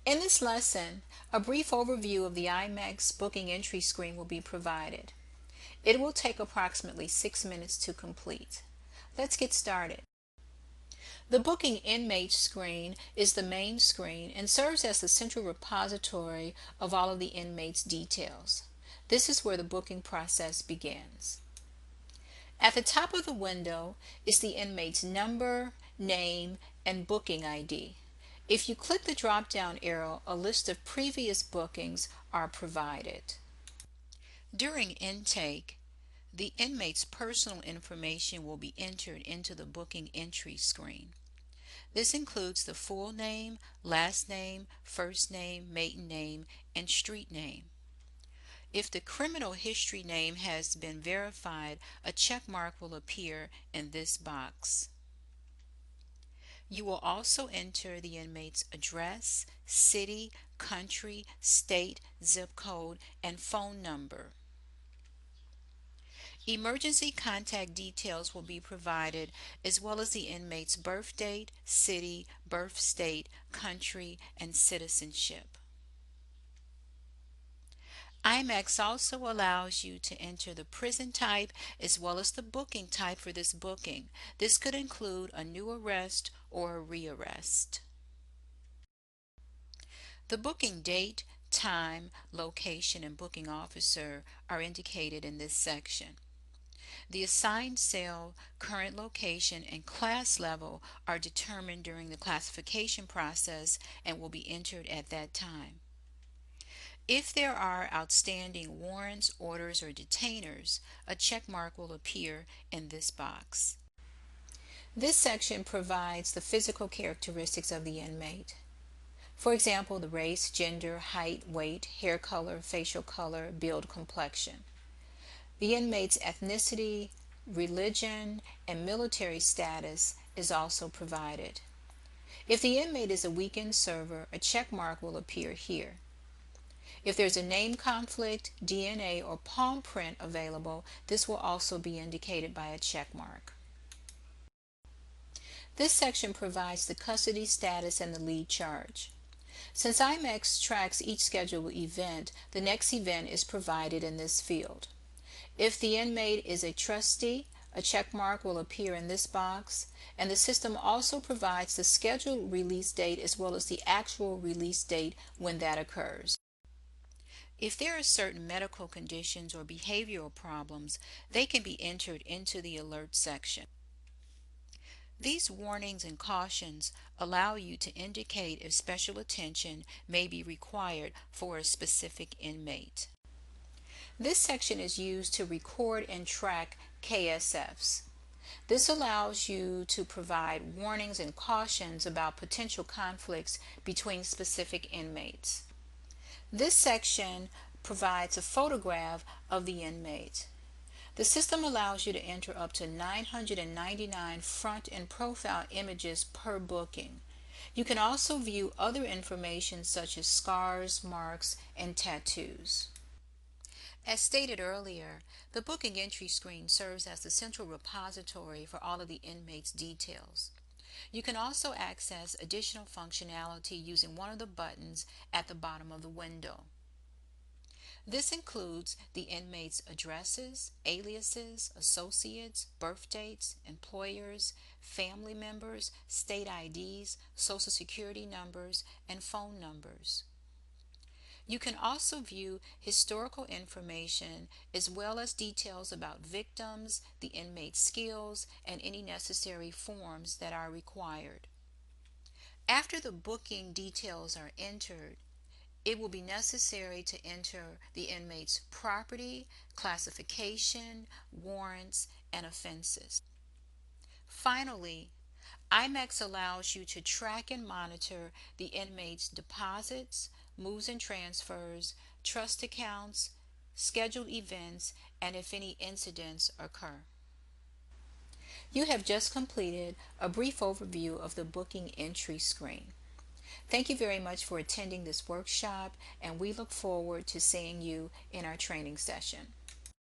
In this lesson, a brief overview of the imacs booking entry screen will be provided. It will take approximately 6 minutes to complete. Let's get started. The booking inmate screen is the main screen and serves as the central repository of all of the inmates' details. This is where the booking process begins. At the top of the window is the inmate's number, name, and booking ID. If you click the drop-down arrow, a list of previous bookings are provided. During intake, the inmate's personal information will be entered into the booking entry screen. This includes the full name, last name, first name, maiden name, and street name. If the criminal history name has been verified, a check mark will appear in this box. You will also enter the inmate's address, city, country, state, zip code, and phone number. Emergency contact details will be provided, as well as the inmate's birth date, city, birth state, country, and citizenship. imacs also allows you to enter the prison type as well as the booking type for this booking. This could include a new arrest or a rearrest. The booking date, time, location, and booking officer are indicated in this section. The assigned cell, current location, and class level are determined during the classification process and will be entered at that time. If there are outstanding warrants, orders, or detainers, a check mark will appear in this box. This section provides the physical characteristics of the inmate. For example, the race, gender, height, weight, hair color, facial color, build, complexion. The inmate's ethnicity, religion, and military status is also provided. If the inmate is a weekend server, a check mark will appear here. If there's a name conflict, DNA, or palm print available, this will also be indicated by a check mark. This section provides the custody status and the lead charge. Since imacs tracks each scheduled event, the next event is provided in this field. If the inmate is a trustee, a check mark will appear in this box, and the system also provides the scheduled release date as well as the actual release date when that occurs. If there are certain medical conditions or behavioral problems, they can be entered into the alert section. These warnings and cautions allow you to indicate if special attention may be required for a specific inmate. This section is used to record and track KSFs. This allows you to provide warnings and cautions about potential conflicts between specific inmates. This section provides a photograph of the inmate. The system allows you to enter up to 999 front and profile images per booking. You can also view other information such as scars, marks, and tattoos. As stated earlier, the booking entry screen serves as the central repository for all of the inmates' details. You can also access additional functionality using one of the buttons at the bottom of the window. This includes the inmates' addresses, aliases, associates, birth dates, employers, family members, state IDs, social security numbers, and phone numbers. You can also view historical information as well as details about victims, the inmate's skills, and any necessary forms that are required. After the booking details are entered, it will be necessary to enter the inmate's property, classification, warrants, and offenses. Finally, imacs allows you to track and monitor the inmate's deposits, moves and transfers, trust accounts, scheduled events, and if any incidents occur. You have just completed a brief overview of the booking entry screen. Thank you very much for attending this workshop, and we look forward to seeing you in our training session.